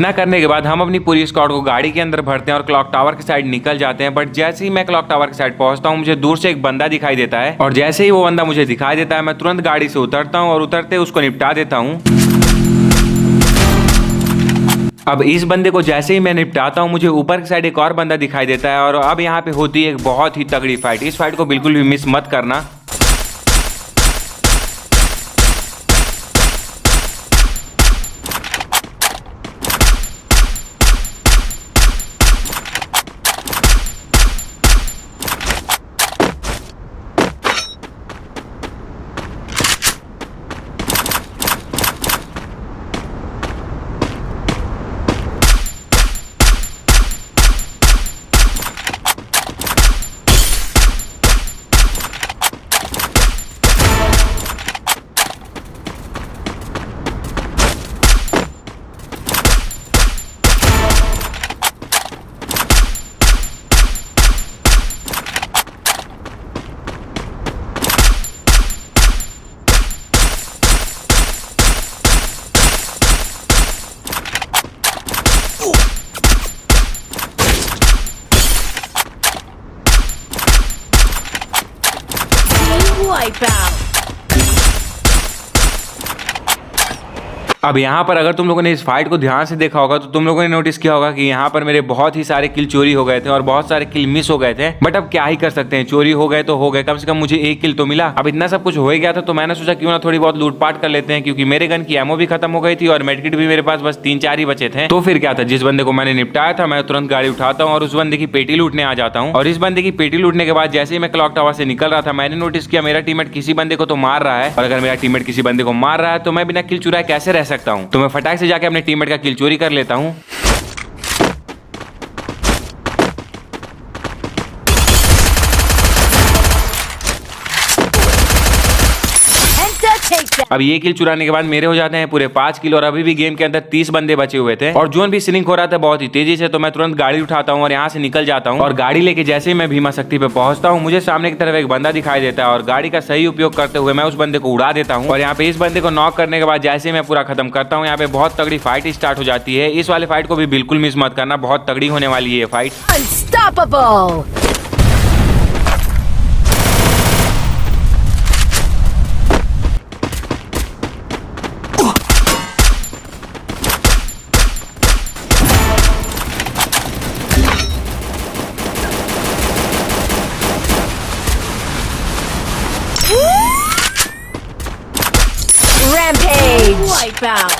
इतना करने के बाद हम अपनी पूरी स्क्वाड को गाड़ी के अंदर भरते हैं और क्लॉक टावर की साइड निकल जाते हैं। बट जैसे ही मैं क्लॉक टावर की साइड पहुंचता हूं, मुझे दूर से एक बंदा दिखाई देता है और जैसे ही वो बंदा मुझे दिखाई देता है, मैं तुरंत गाड़ी से उतरता हूं और उतरते उसको निपटा देता हूं। अब इस बंदे को जैसे ही मैं निपटाता हूं, मुझे ऊपर की साइड एक और बंदा दिखाई देता है और अब यहाँ पे होती है एक बहुत ही तगड़ी फाइट। इस फाइट को बिल्कुल भी मिस मत करना। Wipeout. अब यहाँ पर अगर तुम लोगों ने इस फाइट को ध्यान से देखा होगा तो तुम लोगों ने नोटिस किया होगा कि यहाँ पर मेरे बहुत ही सारे किल चोरी हो गए थे और बहुत सारे किल मिस हो गए थे। बट अब क्या ही कर सकते हैं, चोरी हो गए तो हो गए, कम से कम मुझे एक किल तो मिला। अब इतना सब कुछ हो ही गया था तो मैंने सोचा क्यों ना थोड़ी बहुत लूटपाट कर लेते हैं, क्योंकि मेरे गन की एमओ भी खत्म हो गई थी और मेडकिट भी मेरे पास बस 3-4 ही बचे थे। तो फिर क्या था, जिस बंदे को मैंने निपटाया था मैं तुरंत गाड़ी उठाता हूँ और उस बंदे की पेटी लूटने आ जाता हूँ। और इस बंदे की पेटी लूटने के बाद जैसे ही मैं क्लॉक टावर से निकल रहा था, मैंने नोटिस किया मेरा टीममेट किसी बंदे को तो मार रहा है। और अगर मेरा टीममेट किसी बंदे को मार रहा है तो मैं बिना किल चुराए कैसे रह सकता हूँ। तो मैं फटाक से जाके अपने टीममेट का किल चोरी कर लेता हूँ। अब ये किल चुराने के बाद मेरे हो जाते हैं पूरे 5 किल और अभी भी गेम के अंदर 30 बंदे बचे हुए थे और जोन भी सिलिंग हो रहा था बहुत ही तेजी से। तो मैं तुरंत गाड़ी उठाता हूँ और यहाँ से निकल जाता हूँ और गाड़ी लेके जैसे ही मैं भीमा शक्ति पे पहुंचता हूँ, मुझे सामने की तरफ एक बंदा दिखाई देता है और गाड़ी का सही उपयोग करते हुए मैं उस बंदे को उड़ा देता हूँ। और यहाँ पे इस बंदे को नॉक करने के बाद जैसे मैं पूरा खत्म करता हूँ, यहाँ पे बहुत तगड़ी फाइट स्टार्ट हो जाती है। इस वाले फाइट को भी बिल्कुल मिस मत करना, बहुत तगड़ी होने वाली है ये फाइट। Unstoppable. Rampage. Wipeout.